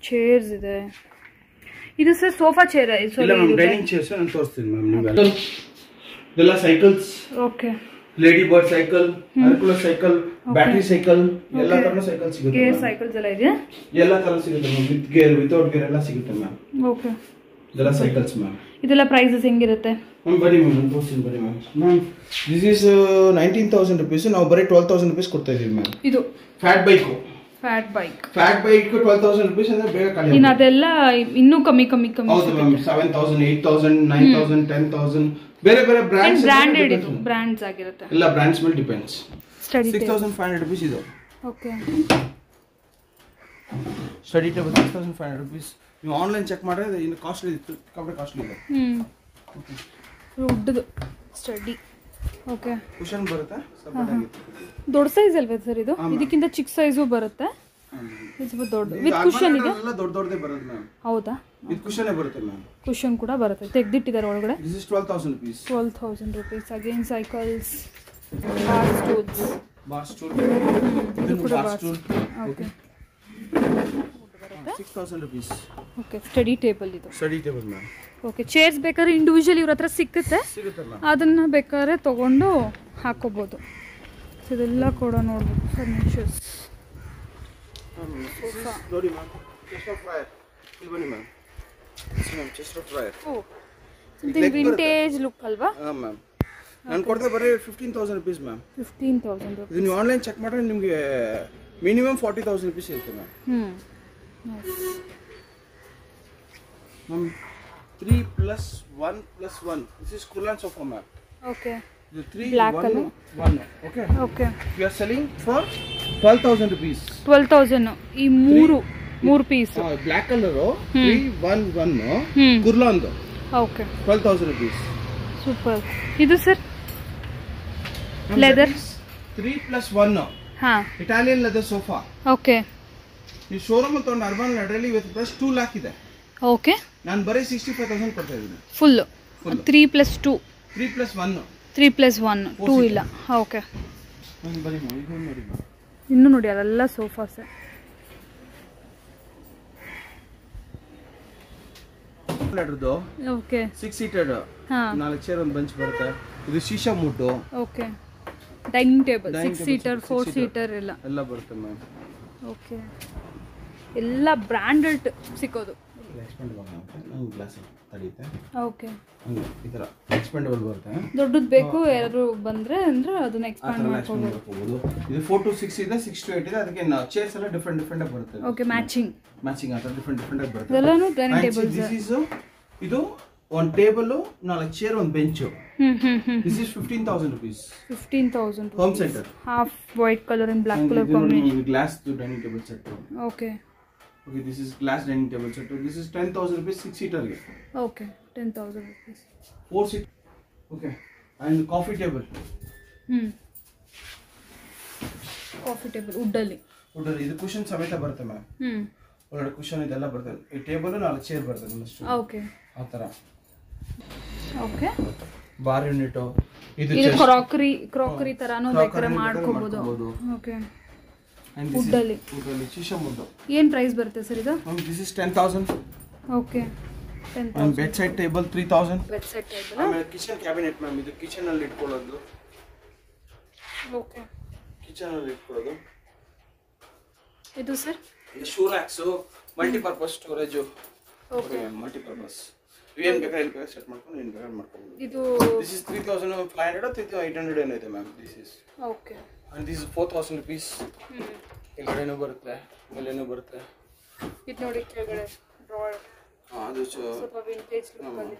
ಚೇರ್ಸ್ ಇದೆ. ಇದು sir sofa chair. Dining chairs ನಾನು ತೋರಿಸ್ತೀನಿ ಮ್ಯಾಮ್ ನಿಮಗೆ. ಇದೆಲ್ಲ cycles. Okay. Lady Bird cycle, Hercules cycle, battery cycle, ಎಲ್ಲ ತರನ ಸೈಕಲ್ ಸಿಗುತ್ತೆ. ಗೇರ್ ಸೈಕಲ್ಸ್ ಎಲ್ಲ ಇದೆಯಾ? ಎಲ್ಲ ತರ ಸಿಗುತ್ತೆ ma'am. With gear, without gear ಎಲ್ಲ ಸಿಗುತ್ತೆ ಮ್ಯಾಮ್. ಓಕೆ. ಇದೆಲ್ಲ ಸೈಕಲ್ಸ್ ಮ್ಯಾಮ್. ಇದೆಲ್ಲ ಪ್ರೈಸಸ್ ಹೆಂಗಿರುತ್ತೆ ಮ್ಯಾಮ್? ಬನ್ನಿ ಮ್ಯಾಮ್, ತೋರಿಸ್ತೀನಿ ಬನ್ನಿ ma'am. Ma'am this is 19,000 rupees. ನಾವು ಬರೀ 12,000 rupees ಕೊಡ್ತಾ ಇದೀವಿ ಮ್ಯಾಮ್. ಇದು fat bike. Fat bike 12,000 rupees ಅಂದ್ರೆ ಬೇಗ ಖಾಲಿ. ಇನ್ನು ಅದೆಲ್ಲ ಇನ್ನೂ ಕಮ್ಮಿ. ಹೌದು ಮ್ಯಾಮ್. 7,000, 8,000, 9,000, 10,000 ಬೇರೆ ಬೇರೆ ಬ್ರಾಂಡೆಡ್ ಇದು ಬ್ರಾಂಡ್ಸ್ ಆಗಿರುತ್ತೆ. ಎಲ್ಲ ಬ್ರಾಂಡ್ಸ್ ಮೇಲೆ ಡಿಪೆಂಡ್ಸ್. 6,500 rupees ಇದು. ಓಕೆ. Study table 6,500 rupees. ನೀವು ಆನ್ಲೈನ್ ಚೆಕ್ ಮಾಡಿದ್ರೆ ಇನ್ನು ಕಾಸ್ಟ್ಲಿ ಇತ್ತು, ಕಾಸ್ಟ್ಲಿ ಇದೆ. ಓಕೆ. ವುಡ್ದು ಸ್ಟಡಿ. ಓಕೆ. ಕುಷನ್ ಬರುತ್ತೆ ಸಪರೇಟ್ ಆಗಿ. ದೊಡ್ಡ ಸೈಜ್ ಅಲ್ವಾ ಸರ್ ಇದು? ಇದಕ್ಕಿಂತ ಚಿಕ್ಕ ಸೈಜು ಬರುತ್ತೆ. ಇದು ದೊಡ್ಡ ವಿತ್ ಕುಷನ್ ಇದೆ. ಎಲ್ಲ ದೊಡ್ಡದೇ ಬರುತ್ತೆ ಮ್ಯಾಮ್. ಹೌದಾ? ವಿತ್ ಕುಷನ್ ಬರುತ್ತೆ ಮ್ಯಾಮ್. ಕುಷನ್ ಕೂಡ ಬರುತ್ತೆ, ತೆಗೆದಿಟ್ಟಿದ್ದಾರೆ ಒಳಗಡೆ. This is 12,000 rupees. 12,000 rupees. Again cycles, bar stool. ಇದು ಕೂಡ bar stool. Okay. 6,000 rupees. Okay. Study table ಇದು. Study table ma'am. Okay. Chairs ಬೇಕಾದ್ರೆ ಇಂಡಿವಿಜುವಲ್ ಇವ್ರ ಹತ್ರ ಸಿಕ್ಕುತ್ತೆ, ಅದನ್ನ ಬೇಕಾದ್ರೆ ತಗೊಂಡು ಹಾಕೋಬಹುದು. ಇದೆಲ್ಲ ಕೂಡ ನೋಡ್ಬೋದು ಫರ್ನಿಚರ್ಸ್. ನೋಡಿ ಮ್ಯಾಮ್, ಚೆಸ್ಟ್ ಆಫ್ ಫ್ರೈರ್. ಇಲ್ಲಿ ಬನ್ನಿ ಮ್ಯಾಮ್. ಚೆಸ್ಟ್ ಆಫ್ ಫ್ರೈರ್. ಸಮಥಿಂಗ್ ವಿಂಟೇಜ್ ಲುಕ್ ಅಲ್ವಾ? ಹಾಂ ಮ್ಯಾಮ್. ನಾನು ಕೊಡ್ತಾ ಬರೀ 15,000 rupees ಮ್ಯಾಮ್. 15,000 rupees. ಇದು ನೀವು ಆನ್ಲೈನ್ ಚೆಕ್ ಮಾಡಿದ್ರೆ ನಿಮಗೆ ಮಿನಿಮಮ್ 40,000 rupees ಇರುತ್ತೆ ma'am. Ma'am 3+1+1. This is Kurlan sofa mat. Okay. The 3 black 1, color. 1. Okay. Okay. We are selling for 12,000 rupees. 12,000. ಈ ಮೂರು piece. Black color 3 1 1 Kurlan. Okay. 12,000 rupees. Super. ಇದು ಸರ್ leather 3+1. ಹಾ. Italian leather sofa. Okay. ಈ ಶೋರೂಮ್ ತಗೊಂಡು ಅರ್ಬನ್ ಲ್ಯಾಡರಲ್ಲಿ ಇವತ್ತು ಪ್ರೈಸ್ 2 lakh ಇದೆ. ಓಕೆ. ನಾನು ಬರೀ 65,000 ಕೊಡ್ತಾ ಇದ್ದೀನಿ. ಫುಲ್ 3+2. 3+1. 3+1. 2 ಇಲ್ಲ. ಓಕೆ. ಬರೀ ನೋಡಿ. ಇನ್ನು ನೋಡಿ ಅದೆಲ್ಲ ಸೋಫಾಸ್. ಲ್ಯಾಡರ್ದು. ಓಕೆ. 6 seated. ಹಾ. 4 ಚೇರ್ ಒಂದು ಬೆಂಚ್ ಬರುತ್ತೆ. ಇದು ಶೀಶಾ ಮುಟ್ಟು. Okay. Dining table 6 seater 4 seater ಎಲ್ಲ ಬರುತ್ತೆ ಮ್ಯಾಮ್. ಓಕೆ. ಎಲ್ಲ ಬ್ರಾಂಡೆಡ್ ಸಿಗೋದು. ಓಕೆ. ಈ ತರ ಎಕ್ಸ್ಪೆಂಡಬಲ್ ಬರುತ್ತೆ. ದೊಡ್ಡದು ಬೇಕು ಯಾರು ಬಂದ್ರೆ ಅಂದ್ರೆ ಅದನ್ನ ಎಕ್ಸ್ಪಾಂಡ್ ಮಾಡ್ಕೊಬಹುದು. ಇದು 4 to 6 ಇದೆ, 6 to 8 ಇದೆ. ಅದಕ್ಕೆ ಚೇರ್ಸ್ ಎಲ್ಲ ಡಿಫರೆಂಟ್ ಆಗಿ ಬರುತ್ತೆ. ಓಕೆ. ಮ್ಯಾಚಿಂಗ್ ಆ ತರ ಡಿಫರೆಂಟ್ ಆಗಿ ಬರುತ್ತೆ. ಎಲ್ಲಾನು ಡೈನಿಂಗ್ ಟೇಬಲ್ಸ್. ದಿಸ್ ಇಸ್ ಇದು ಒಂದು ಟೇಬಲ್ 4 ಚೇರ್ ಒಂದು bench. This is 15,000 rupees. 15,000 home centre. Half white color and black color combination. Glass dining table set. Okay. Okay, this is glass dining table set. This is 10,000 rupees 6 seater ge. Okay, 10,000 rupees. 4 seat. Okay. And coffee table. Coffee table wood ಇದು ಕುಷನ್ ಸಮೇತ ಬರುತ್ತೆ ಮ್ಯಾಮ್. ಒಳ್ಳೆ ಕುಷನ್ ಇದೆಲ್ಲ ಬರ್ತದೆ. ಈ ಟೇಬಲ್ 4 ಚೇರ್ ಬರ್ತದೆ ಅಷ್ಟೇ. ಓಕೆ. ಆ ತರ. ಓಕೆ. ಬಾರ್ ಯೂನಿಟ್ ಇದು ಕ್ರಾಕರಿ ತರಾನು ಬೇಕಾದ್ರೆ ಮಾಡ್ಕೋಬಹುದು. ಓಕೆ. wood ಅಲ್ಲಿ ಶಿಶಮ್ wood. ಏನು ಪ್ರೈಸ್ ಬರುತ್ತೆ ಸರ್ ಇದು? This is 10,000. Okay. 10,000. And bedside table 3,000. Bedside table. ಆಮೇಲೆ ಕಿಚನ್ ಕ್ಯಾಬಿನೆಟ್ ಮ್ಯಾಮ್, ಇದು ಕಿಚನ್ ಅಲ್ಲಿ ಇಟ್ಕೊಳ್ಳೋದು. ಓಕೆ. ಕಿಚನ್ ಅಲ್ಲಿ ಇಟ್ಕೊಳ್ಳೋದು. ಇದು ಸರ್? ಇದು shoe racks, multipurpose storage. Okay, multipurpose. ಏನು ಬೇಕಾದ್ರೆ ಸೆಟ್ ಮಾಡ್ಕೊಂಡು ಏನು ಬೇಕಾದ್ರೆ ಮಾಡ್ಕೊಂಡು. ಇದು this is 3,500 or 3,800 ಏನೋ ಇದೆ ma'am. This is. Okay. And this is 4,000 rupees. ಕೆಳಗಡೆನೂ ಬರುತ್ತೆ, ಮೇಲೇನೂ ಬರುತ್ತೆ. ಇದು ನೋಡಿ ಕೆಳಗಡೆ ಡ್ರಾವರ್. ಅದು ಸ್ವಲ್ಪ ವಿಂಟೇಜ್ ಲುಕ್ ಅಲ್ಲಿ.